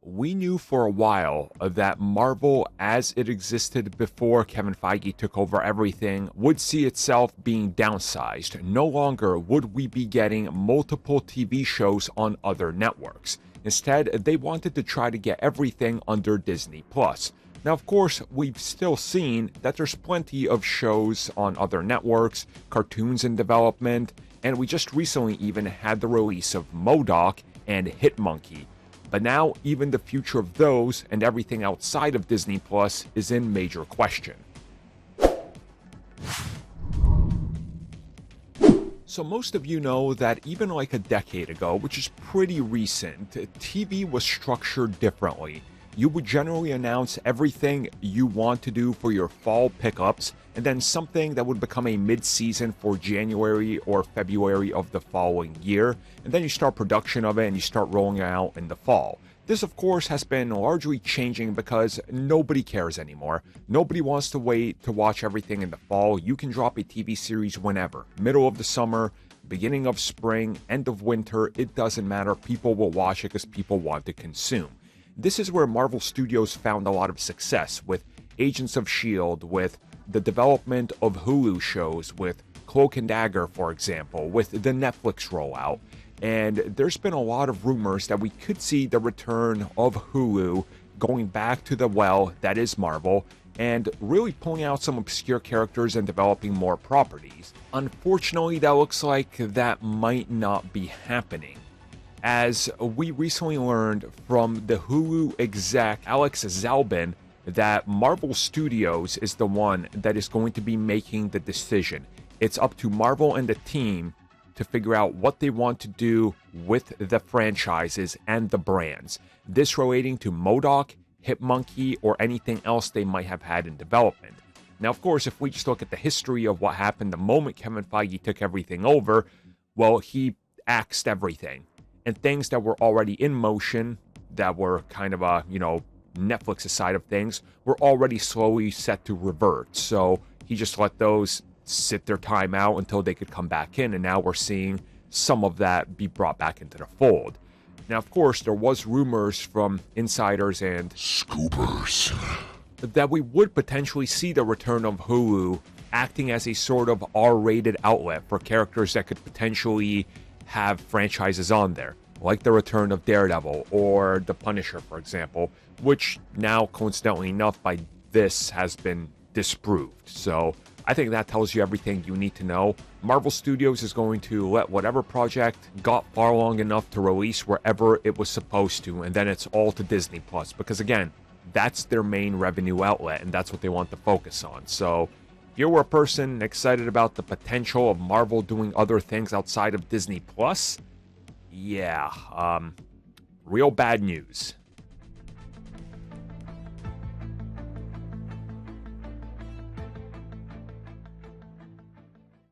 We knew for a while that Marvel, as it existed before Kevin Feige took over everything, would see itself being downsized. No longer would we be getting multiple TV shows on other networks. Instead, they wanted to try to get everything under Disney+. Now, of course, we've still seen that there's plenty of shows on other networks, cartoons in development, and we just recently even had the release of MODOK and Hitmonkey. But now, even the future of those and everything outside of Disney Plus is in major question. So most of you know that even like a decade ago, which is pretty recent, TV was structured differently. You would generally announce everything you want to do for your fall pickups, and then something that would become a mid-season for January or February of the following year, and then you start production of it and you start rolling it out in the fall. This, of course, has been largely changing because nobody cares anymore. Nobody wants to wait to watch everything in the fall. You can drop a TV series whenever. Middle of the summer, beginning of spring, end of winter, it doesn't matter. People will watch it because people want to consume. This is where Marvel Studios found a lot of success with Agents of S.H.I.E.L.D., with the development of Hulu shows, with Cloak and Dagger, for example, with the Netflix rollout. And there's been a lot of rumors that we could see the return of Hulu going back to the well that is Marvel and really pulling out some obscure characters and developing more properties. Unfortunately, that looks like that might not be happening, as we recently learned from the Hulu exec Alex Zalbin that Marvel Studios is the one that is going to be making the decision. It's up to Marvel and the team to figure out what they want to do with the franchises and the brands. This relating to MODOK, Hitmonkey, or anything else they might have had in development. Now, of course, if we just look at the history of what happened the moment Kevin Feige took everything over, well, he axed everything. And things that were already in motion, that were kind of Netflix's side of things, were already slowly set to revert. So he just let those sit their time out until they could come back in, and now we're seeing some of that be brought back into the fold. Now, of course, there was rumors from insiders and scoopers that we would potentially see the return of Hulu acting as a sort of R-rated outlet for characters that could potentially have franchises on there, like the return of Daredevil or The Punisher, for example, which now, coincidentally enough, by this has been disproved. So I think that tells you everything you need to know. Marvel Studios is going to let whatever project got far long enough to release wherever it was supposed to, and then it's all to Disney Plus, because again, that's their main revenue outlet, and that's what they want to focus on. So if you're a person excited about the potential of Marvel doing other things outside of Disney Plus, yeah, real bad news.